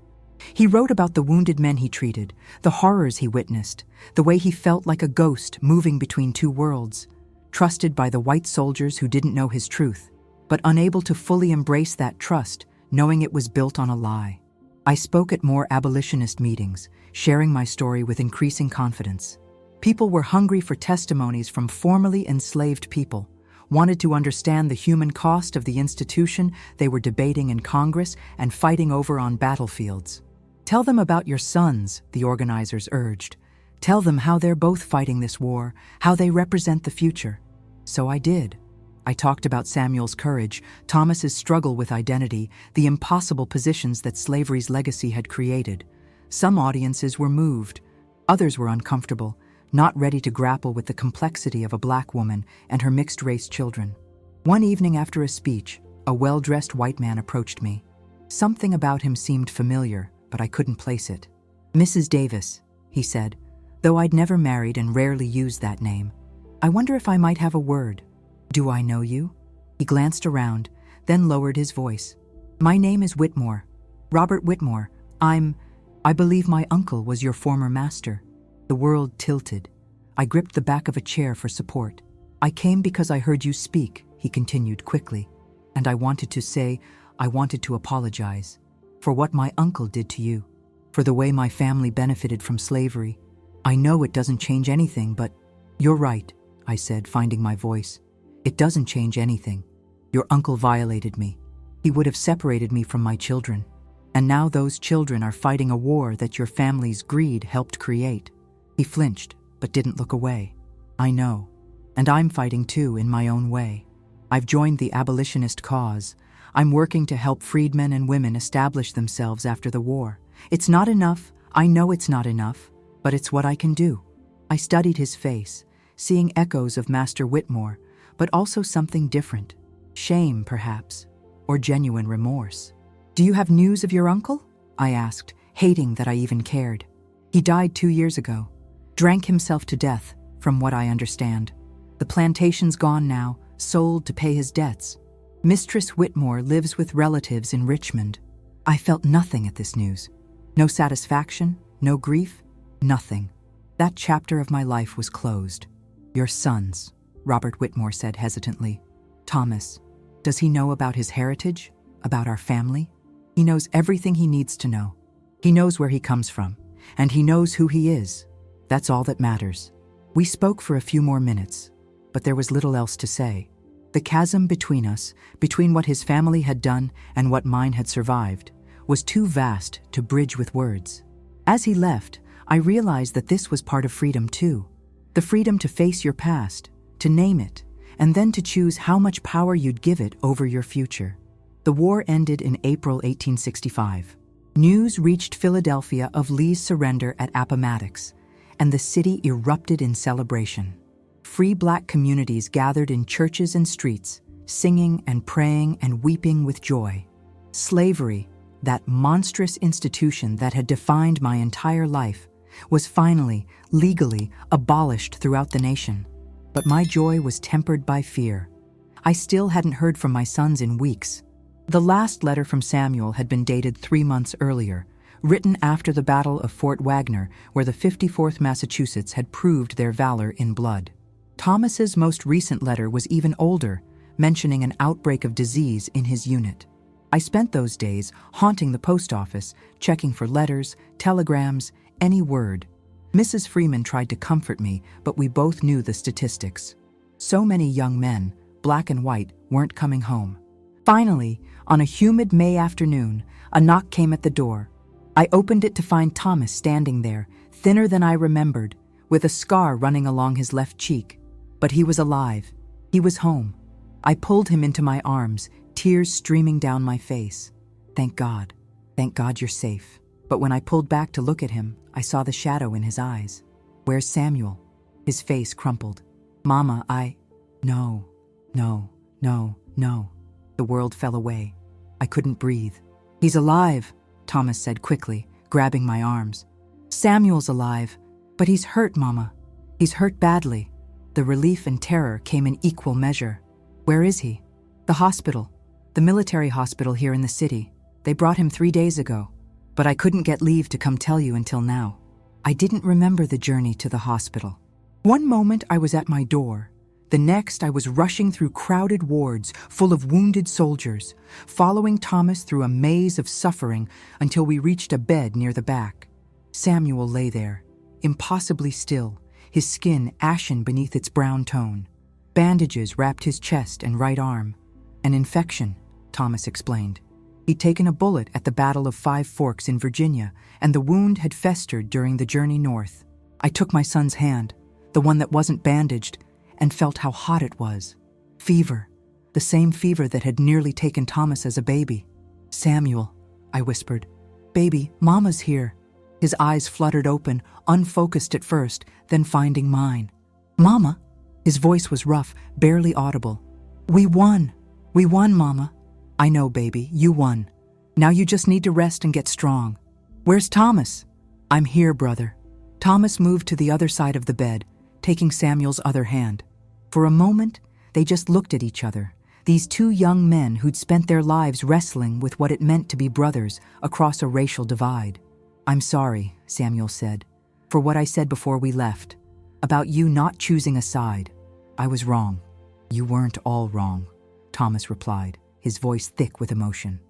He wrote about the wounded men he treated, the horrors he witnessed, the way he felt like a ghost moving between two worlds, trusted by the white soldiers who didn't know his truth, but unable to fully embrace that trust, knowing it was built on a lie. I spoke at more abolitionist meetings, sharing my story with increasing confidence. People were hungry for testimonies from formerly enslaved people, wanted to understand the human cost of the institution they were debating in Congress and fighting over on battlefields. "Tell them about your sons," the organizers urged. "Tell them how they're both fighting this war, how they represent the future." So I did. I talked about Samuel's courage, Thomas's struggle with identity, the impossible positions that slavery's legacy had created. Some audiences were moved. Others were uncomfortable, not ready to grapple with the complexity of a black woman and her mixed-race children. One evening after a speech, a well-dressed white man approached me. Something about him seemed familiar, but I couldn't place it. "Mrs. Davis," he said, though I'd never married and rarely used that name. "I wonder if I might have a word. Do I know you?" He glanced around, then lowered his voice. "My name is Whitmore, Robert Whitmore. I believe my uncle was your former master." The world tilted. I gripped the back of a chair for support. "I came because I heard you speak," he continued quickly, "and I wanted to apologize for what my uncle did to you, for the way my family benefited from slavery. I know it doesn't change anything, but—" "You're right," I said, finding my voice. "It doesn't change anything. Your uncle violated me. He would have separated me from my children. And now those children are fighting a war that your family's greed helped create." He flinched, but didn't look away. "I know. And I'm fighting too, in my own way. I've joined the abolitionist cause. I'm working to help freedmen and women establish themselves after the war. It's not enough. I know it's not enough, but it's what I can do." I studied his face, seeing echoes of Master Whitmore, but also something different. Shame, perhaps, or genuine remorse. "Do you have news of your uncle?" I asked, hating that I even cared. "He died 2 years ago. Drank himself to death, from what I understand. The plantation's gone now, sold to pay his debts. Mistress Whitmore lives with relatives in Richmond." I felt nothing at this news. No satisfaction, no grief, nothing. That chapter of my life was closed. "Your sons," Robert Whitmore said hesitantly. "Thomas, does he know about his heritage? About our family? He knows everything he needs to know. He knows where he comes from, and he knows who he is. That's all that matters." We spoke for a few more minutes, but there was little else to say. The chasm between us, between what his family had done and what mine had survived, was too vast to bridge with words. As he left, I realized that this was part of freedom too. The freedom to face your past, to name it, and then to choose how much power you'd give it over your future. The war ended in April 1865. News reached Philadelphia of Lee's surrender at Appomattox, and the city erupted in celebration. Free Black communities gathered in churches and streets, singing and praying and weeping with joy. Slavery, that monstrous institution that had defined my entire life, was finally, legally, abolished throughout the nation. But my joy was tempered by fear. I still hadn't heard from my sons in weeks. The last letter from Samuel had been dated 3 months earlier, written after the Battle of Fort Wagner, where the 54th Massachusetts had proved their valor in blood. Thomas's most recent letter was even older, mentioning an outbreak of disease in his unit. I spent those days haunting the post office, checking for letters, telegrams, any word. Mrs. Freeman tried to comfort me, but we both knew the statistics. So many young men, black and white, weren't coming home. Finally, on a humid May afternoon, a knock came at the door. I opened it to find Thomas standing there, thinner than I remembered, with a scar running along his left cheek. But he was alive. He was home. I pulled him into my arms, tears streaming down my face. Thank God you're safe." But when I pulled back to look at him, I saw the shadow in his eyes. "Where's Samuel?" His face crumpled. "Mama, No. The world fell away. I couldn't breathe. "He's alive," Thomas said quickly, grabbing my arms. "Samuel's alive, but he's hurt, Mama. He's hurt badly." The relief and terror came in equal measure. "Where is he?" "The hospital. The military hospital here in the city. They brought him 3 days ago. But I couldn't get leave to come tell you until now." I didn't remember the journey to the hospital. One moment I was at my door. The next I was rushing through crowded wards full of wounded soldiers, following Thomas through a maze of suffering until we reached a bed near the back. Samuel lay there, impossibly still, his skin ashen beneath its brown tone. Bandages wrapped his chest and right arm. "An infection," Thomas explained. He'd taken a bullet at the Battle of Five Forks in Virginia, and the wound had festered during the journey north. I took my son's hand, the one that wasn't bandaged, and felt how hot it was. Fever, the same fever that had nearly taken Thomas as a baby. "Samuel," I whispered. "Baby, Mama's here." His eyes fluttered open, unfocused at first, then finding mine. "Mama?" His voice was rough, barely audible. We won! We won, Mama. I know, baby, you won. Now you just need to rest and get strong. Where's Thomas? I'm here, brother. Thomas moved to the other side of the bed, taking Samuel's other hand. For a moment, they just looked at each other, these two young men who'd spent their lives wrestling with what it meant to be brothers across a racial divide. I'm sorry, Samuel said, for what I said before we left, about you not choosing a side. I was wrong. You weren't all wrong, Thomas replied, his voice thick with emotion.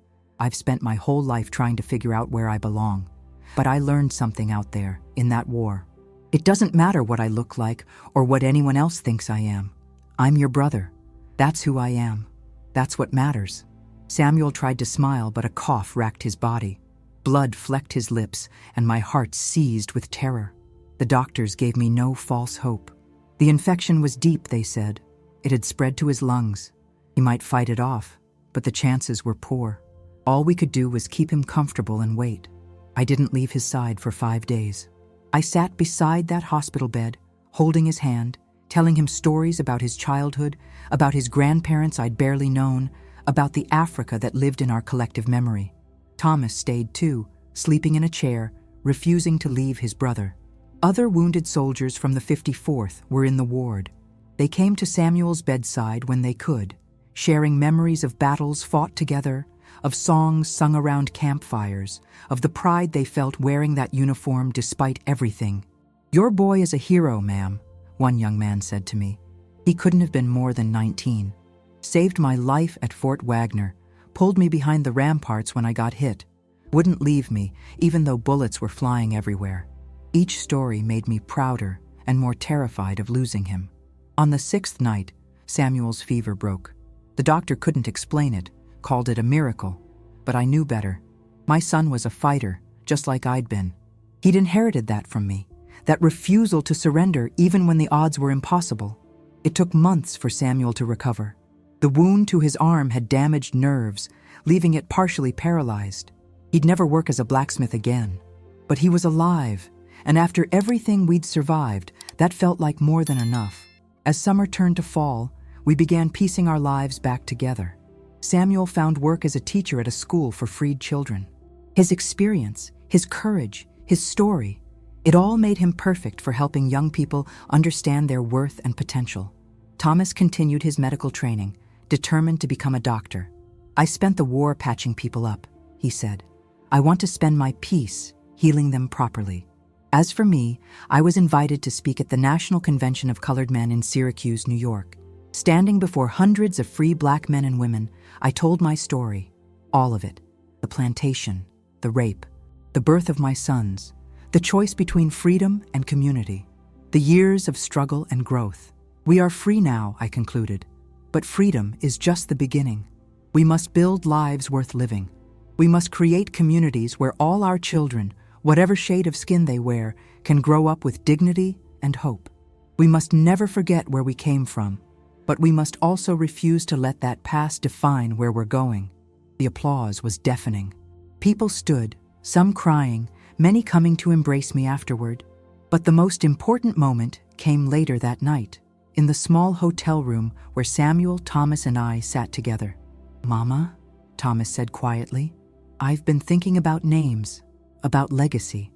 I've spent my whole life trying to figure out where I belong, but I learned something out there, in that war. It doesn't matter what I look like or what anyone else thinks I am. I'm your brother. That's who I am. That's what matters. Samuel tried to smile, but a cough racked his body. Blood flecked his lips, and my heart seized with terror. The doctors gave me no false hope. The infection was deep, they said. It had spread to his lungs. He might fight it off, but the chances were poor. All we could do was keep him comfortable and wait. I didn't leave his side for 5 days. I sat beside that hospital bed, holding his hand, telling him stories about his childhood, about his grandparents I'd barely known, about the Africa that lived in our collective memory. Thomas stayed too, sleeping in a chair, refusing to leave his brother. Other wounded soldiers from the 54th were in the ward. They came to Samuel's bedside when they could, sharing memories of battles fought together, of songs sung around campfires, of the pride they felt wearing that uniform despite everything. Your boy is a hero, ma'am, one young man said to me. He couldn't have been more than 19. Saved my life at Fort Wagner, pulled me behind the ramparts when I got hit, wouldn't leave me even though bullets were flying everywhere. Each story made me prouder and more terrified of losing him. On the 6th night, Samuel's fever broke. The doctor couldn't explain it, called it a miracle, but I knew better. My son was a fighter, just like I'd been. He'd inherited that from me, that refusal to surrender even when the odds were impossible. It took months for Samuel to recover. The wound to his arm had damaged nerves, leaving it partially paralyzed. He'd never work as a blacksmith again. But he was alive, and after everything we'd survived, that felt like more than enough. As summer turned to fall, we began piecing our lives back together. Samuel found work as a teacher at a school for freed children. His experience, his courage, his story, it all made him perfect for helping young people understand their worth and potential. Thomas continued his medical training, determined to become a doctor. I spent the war patching people up, he said. I want to spend my peace healing them properly. As for me, I was invited to speak at the National Convention of Colored Men in Syracuse, New York. Standing before hundreds of free black men and women, I told my story, all of it. The plantation, the rape, the birth of my sons, the choice between freedom and community, the years of struggle and growth. We are free now, I concluded, but freedom is just the beginning. We must build lives worth living. We must create communities where all our children, whatever shade of skin they wear, can grow up with dignity and hope. We must never forget where we came from, but we must also refuse to let that past define where we're going. The applause was deafening. People stood, some crying, many coming to embrace me afterward. But the most important moment came later that night, in the small hotel room where Samuel, Thomas, and I sat together. Mama, Thomas said quietly, I've been thinking about names, about legacy.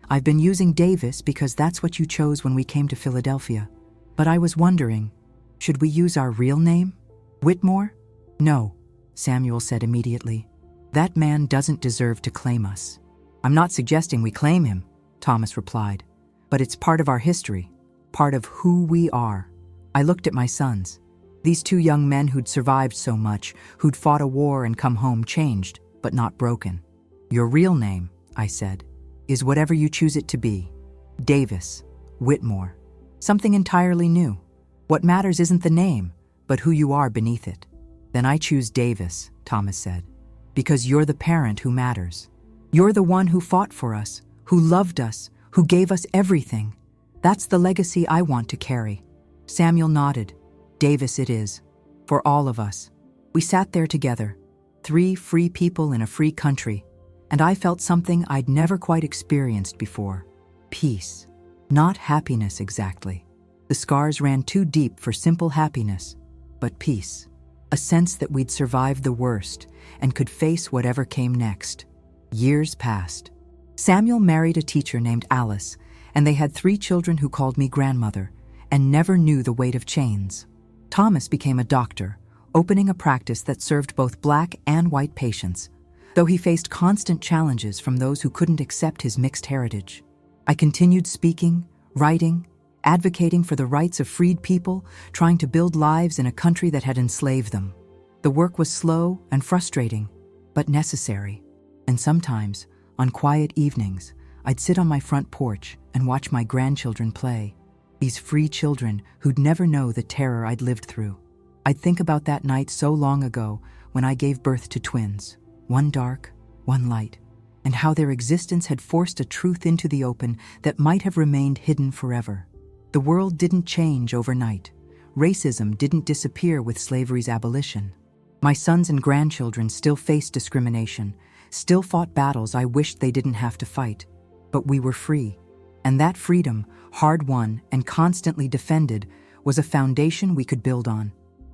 I've been using Davis because that's what you chose when we came to Philadelphia. But I was wondering, should we use our real name? Whitmore? No, Samuel said immediately. That man doesn't deserve to claim us. I'm not suggesting we claim him, Thomas replied. But it's part of our history, part of who we are. I looked at my sons. These two young men who'd survived so much, who'd fought a war and come home changed, but not broken. Your real name, I said, is whatever you choose it to be. Davis, Whitmore. Something entirely new. What matters isn't the name, but who you are beneath it. Then I choose Davis, Thomas said, because you're the parent who matters. You're the one who fought for us, who loved us, who gave us everything. That's the legacy I want to carry. Samuel nodded. Davis it is, for all of us. We sat there together, 3 free people in a free country, and I felt something I'd never quite experienced before. Peace. Not happiness exactly. The scars ran too deep for simple happiness, but peace. a sense that we'd survived the worst and could face whatever came next. Years passed. Samuel married a teacher named Alice, and they had 3 children who called me grandmother and never knew the weight of chains. Thomas became a doctor, opening a practice that served both black and white patients, though he faced constant challenges from those who couldn't accept his mixed heritage. I continued speaking, writing, advocating for the rights of freed people, trying to build lives in a country that had enslaved them. The work was slow and frustrating, but necessary. And sometimes, on quiet evenings, I'd sit on my front porch and watch my grandchildren play. These free children who'd never know the terror I'd lived through. I'd think about that night so long ago when I gave birth to twins, one dark, one light, and how their existence had forced a truth into the open that might have remained hidden forever. The world didn't change overnight. Racism didn't disappear with slavery's abolition. My sons and grandchildren still faced discrimination, still fought battles I wished they didn't have to fight. But we were free. And that freedom, hard-won and constantly defended, was a foundation we could build on.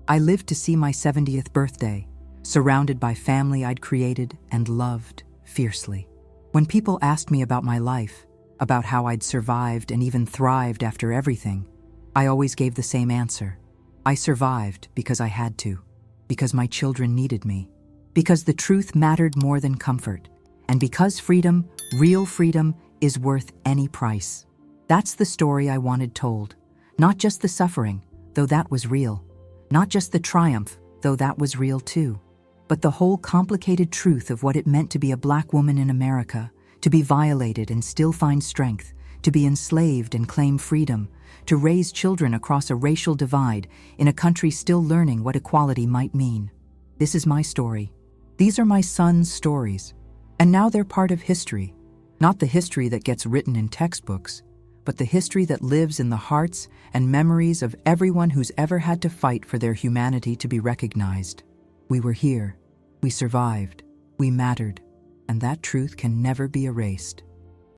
I lived to see my 70th birthday, surrounded by family I'd created and loved fiercely. When people asked me about my life, about how I'd survived and even thrived after everything, I always gave the same answer. I survived because I had to, because my children needed me, because the truth mattered more than comfort, and because freedom, real freedom, is worth any price. That's the story I wanted told. Not just the suffering, though that was real. Not just the triumph, though that was real too. But the whole complicated truth of what it meant to be a black woman in America, to be violated and still find strength, to be enslaved and claim freedom, to raise children across a racial divide in a country still learning what equality might mean. This is my story. These are my sons' stories. And now they're part of history. Not the history that gets written in textbooks, but the history that lives in the hearts and memories of everyone who's ever had to fight for their humanity to be recognized. We were here. We survived. We mattered. And that truth can never be erased.